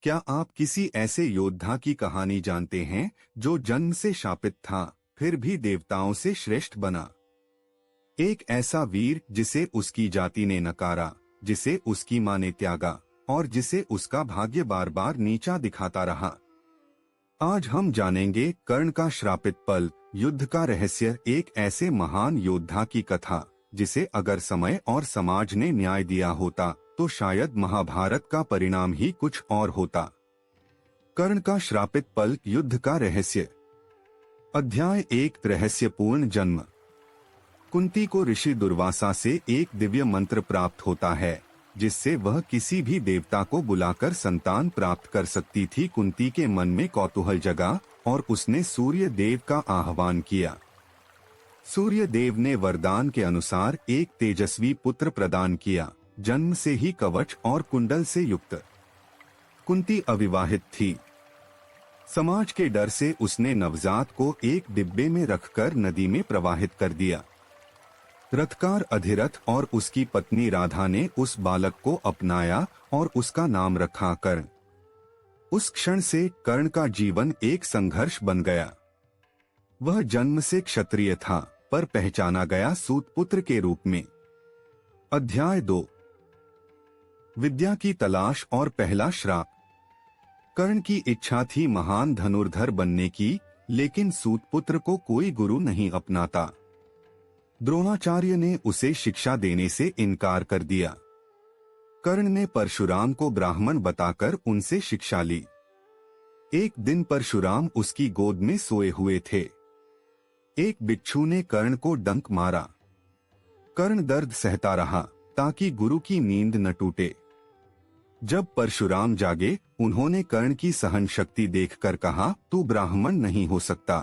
क्या आप किसी ऐसे योद्धा की कहानी जानते हैं जो जन्म से शापित था, फिर भी देवताओं से श्रेष्ठ बना? एक ऐसा वीर जिसे उसकी जाति ने नकारा, जिसे उसकी मां ने त्यागा और जिसे उसका भाग्य बार बार नीचा दिखाता रहा। आज हम जानेंगे कर्ण का श्रापित पल, युद्ध का रहस्य, एक ऐसे महान योद्धा की कथा जिसे अगर समय और समाज ने न्याय दिया होता तो शायद महाभारत का परिणाम ही कुछ और होता। कर्ण का श्रापित पल, युद्ध का रहस्य। अध्याय 1, रहस्यपूर्ण जन्म। कुंती को ऋषि दुर्वासा से एक दिव्य मंत्र प्राप्त होता है जिससे वह किसी भी देवता को बुलाकर संतान प्राप्त कर सकती थी। कुंती के मन में कौतूहल जगा और उसने सूर्य देव का आह्वान किया। सूर्य देव ने वरदान के अनुसार एक तेजस्वी पुत्र प्रदान किया, जन्म से ही कवच और कुंडल से युक्त। कुंती अविवाहित थी। समाज के डर से उसने नवजात को एक डिब्बे में रखकर नदी में प्रवाहित कर दिया। रथकार अधिरथ और उसकी पत्नी राधा ने उस बालक को अपनाया और उसका नाम रखा कर्ण। उस क्षण से कर्ण का जीवन एक संघर्ष बन गया। वह जन्म से क्षत्रिय था पर पहचाना गया सूत पुत्र के रूप में। अध्याय 2, विद्या की तलाश और पहला श्राप। कर्ण की इच्छा थी महान धनुर्धर बनने की, लेकिन सूत पुत्र को कोई गुरु नहीं अपनाता। द्रोणाचार्य ने उसे शिक्षा देने से इनकार कर दिया। कर्ण ने परशुराम को ब्राह्मण बताकर उनसे शिक्षा ली। एक दिन परशुराम उसकी गोद में सोए हुए थे। एक बिच्छू ने कर्ण को डंक मारा। कर्ण दर्द सहता रहा ताकि गुरु की नींद न टूटे। जब परशुराम जागे, उन्होंने कर्ण की सहन शक्ति देखकर कहा, तू ब्राह्मण नहीं हो सकता।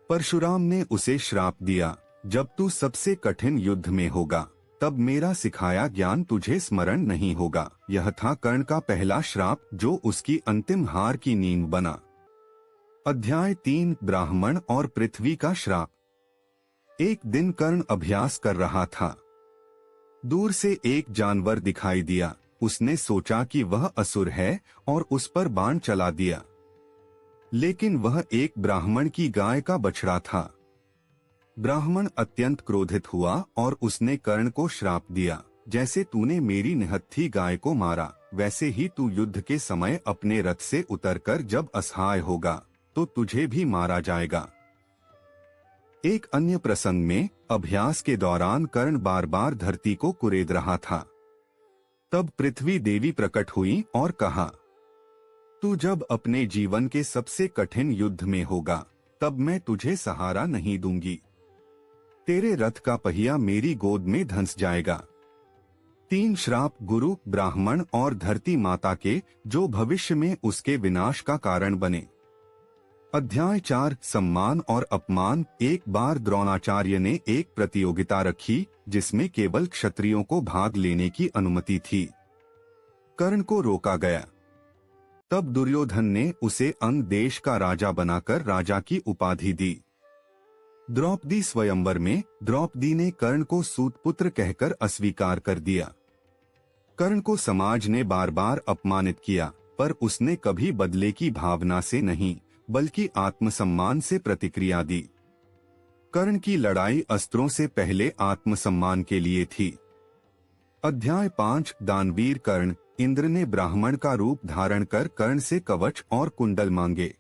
परशुराम ने उसे श्राप दिया, जब तू सबसे कठिन युद्ध में होगा तब मेरा सिखाया ज्ञान तुझे स्मरण नहीं होगा। यह था कर्ण का पहला श्राप जो उसकी अंतिम हार की नींव बना। अध्याय 3, ब्राह्मण और पृथ्वी का श्राप। एक दिन कर्ण अभ्यास कर रहा था। दूर से एक जानवर दिखाई दिया। उसने सोचा कि वह असुर है और उस पर बाण चला दिया, लेकिन वह एक ब्राह्मण की गाय का बछड़ा था। ब्राह्मण अत्यंत क्रोधित हुआ और उसने कर्ण को श्राप दिया, जैसे तूने मेरी निहत्थी गाय को मारा, वैसे ही तू युद्ध के समय अपने रथ से उतरकर जब असहाय होगा तो तुझे भी मारा जाएगा। एक अन्य प्रसंग में अभ्यास के दौरान कर्ण बार बार धरती को कुरेद रहा था। तब पृथ्वी देवी प्रकट हुई और कहा, तू जब अपने जीवन के सबसे कठिन युद्ध में होगा तब मैं तुझे सहारा नहीं दूंगी। तेरे रथ का पहिया मेरी गोद में धंस जाएगा। 3 श्राप, गुरु, ब्राह्मण और धरती माता के, जो भविष्य में उसके विनाश का कारण बने। अध्याय 4, सम्मान और अपमान। एक बार द्रोणाचार्य ने एक प्रतियोगिता रखी जिसमें केवल क्षत्रियों को भाग लेने की अनुमति थी। कर्ण को रोका गया। तब दुर्योधन ने उसे अंग देश का राजा बनाकर राजा की उपाधि दी। द्रौपदी स्वयंवर में द्रौपदी ने कर्ण को सूत पुत्र कहकर अस्वीकार कर दिया। कर्ण को समाज ने बार बार अपमानित किया, पर उसने कभी बदले की भावना से नहीं बल्कि आत्मसम्मान से प्रतिक्रिया दी। कर्ण की लड़ाई अस्त्रों से पहले आत्मसम्मान के लिए थी। अध्याय 5, दानवीर कर्ण। इंद्र ने ब्राह्मण का रूप धारण कर कर्ण से कवच और कुंडल मांगे।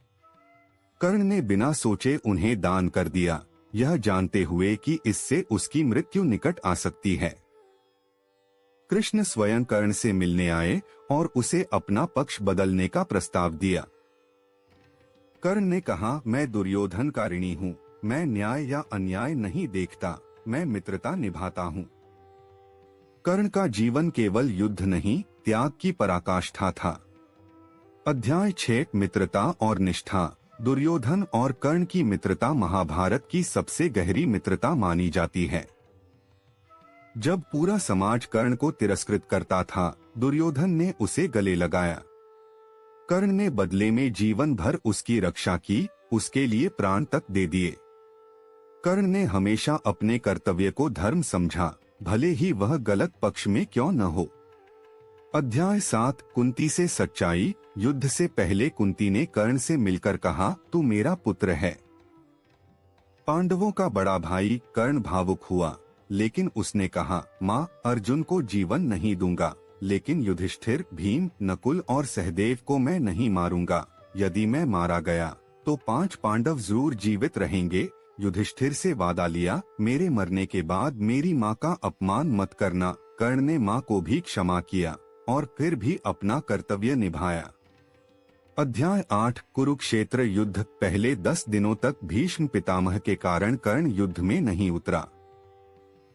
कर्ण ने बिना सोचे उन्हें दान कर दिया, यह जानते हुए कि इससे उसकी मृत्यु निकट आ सकती है। कृष्ण स्वयं कर्ण से मिलने आए और उसे अपना पक्ष बदलने का प्रस्ताव दिया। कर्ण ने कहा, मैं दुर्योधन का ऋणी हूँ, मैं न्याय या अन्याय नहीं देखता, मैं मित्रता निभाता हूँ। कर्ण का जीवन केवल युद्ध नहीं, त्याग की पराकाष्ठा था। अध्याय 6, मित्रता और निष्ठा। दुर्योधन और कर्ण की मित्रता महाभारत की सबसे गहरी मित्रता मानी जाती है। जब पूरा समाज कर्ण को तिरस्कृत करता था, दुर्योधन ने उसे गले लगाया। कर्ण ने बदले में जीवन भर उसकी रक्षा की, उसके लिए प्राण तक दे दिए। कर्ण ने हमेशा अपने कर्तव्य को धर्म समझा, भले ही वह गलत पक्ष में क्यों न हो। अध्याय 7 कुंती से सच्चाई। युद्ध से पहले कुंती ने कर्ण से मिलकर कहा, तू मेरा पुत्र है। पांडवों का बड़ा भाई कर्ण भावुक हुआ, लेकिन उसने कहा, माँ, अर्जुन को जीवन नहीं दूंगा, लेकिन युधिष्ठिर, भीम, नकुल और सहदेव को मैं नहीं मारूंगा। यदि मैं मारा गया तो 5 पांडव जरूर जीवित रहेंगे। युधिष्ठिर से वादा लिया, मेरे मरने के बाद मेरी माँ का अपमान मत करना। कर्ण ने माँ को भी क्षमा किया और फिर भी अपना कर्तव्य निभाया। अध्याय 8 कुरुक्षेत्र युद्ध। पहले 10 दिनों तक भीष्म पितामह के कारण कर्ण युद्ध में नहीं उतरा।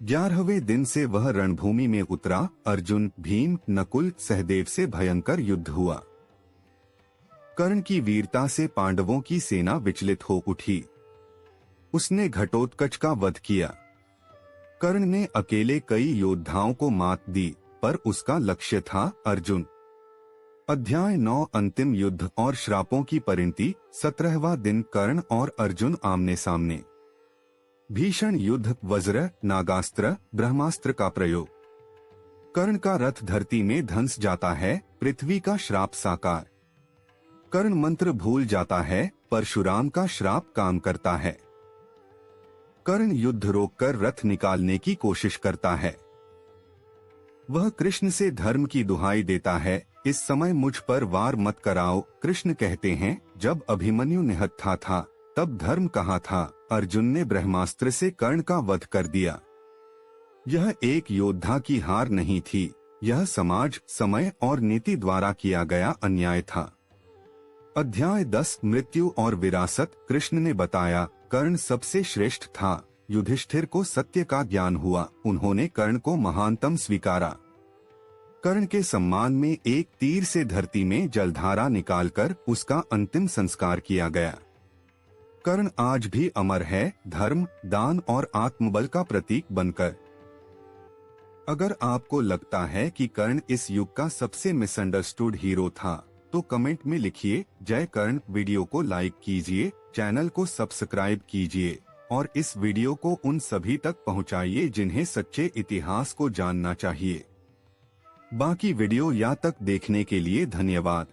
11वें दिन से वह रणभूमि में उतरा। अर्जुन, भीम, नकुल, सहदेव से भयंकर युद्ध हुआ। कर्ण की वीरता से पांडवों की सेना विचलित हो उठी। उसने घटोत्कच का वध किया। कर्ण ने अकेले कई योद्धाओं को मात दी, पर उसका लक्ष्य था अर्जुन। अध्याय 9 अंतिम युद्ध और श्रापों की परिणति। 17वां दिन कर्ण और अर्जुन आमने सामने। भीषण युद्ध, वज्र, नागास्त्र, ब्रह्मास्त्र का प्रयोग। कर्ण का रथ धरती में धंस जाता है, पृथ्वी का श्राप साकार। कर्ण मंत्र भूल जाता है, परशुराम का श्राप काम करता है। कर्ण युद्ध रोककर रथ निकालने की कोशिश करता है। वह कृष्ण से धर्म की दुहाई देता है, इस समय मुझ पर वार मत कराओ। कृष्ण कहते हैं, जब अभिमन्यु निहत्था था तब धर्म कहाँ था। अर्जुन ने ब्रह्मास्त्र से कर्ण का वध कर दिया। यह एक योद्धा की हार नहीं थी, यह समाज, समय और नीति द्वारा किया गया अन्याय था। अध्याय 10 मृत्यु और विरासत। कृष्ण ने बताया, कर्ण सबसे श्रेष्ठ था। युधिष्ठिर को सत्य का ज्ञान हुआ, उन्होंने कर्ण को महानतम स्वीकारा। कर्ण के सम्मान में एक तीर से धरती में जलधारा निकालकर उसका अंतिम संस्कार किया गया। कर्ण आज भी अमर है, धर्म, दान और आत्मबल का प्रतीक बनकर। अगर आपको लगता है कि कर्ण इस युग का सबसे मिसअंडरस्टूड हीरो था, तो कमेंट में लिखिए जय कर्ण। वीडियो को लाइक कीजिए, चैनल को सब्सक्राइब कीजिए और इस वीडियो को उन सभी तक पहुंचाइए जिन्हें सच्चे इतिहास को जानना चाहिए। बाकी वीडियो यहाँ तक देखने के लिए धन्यवाद।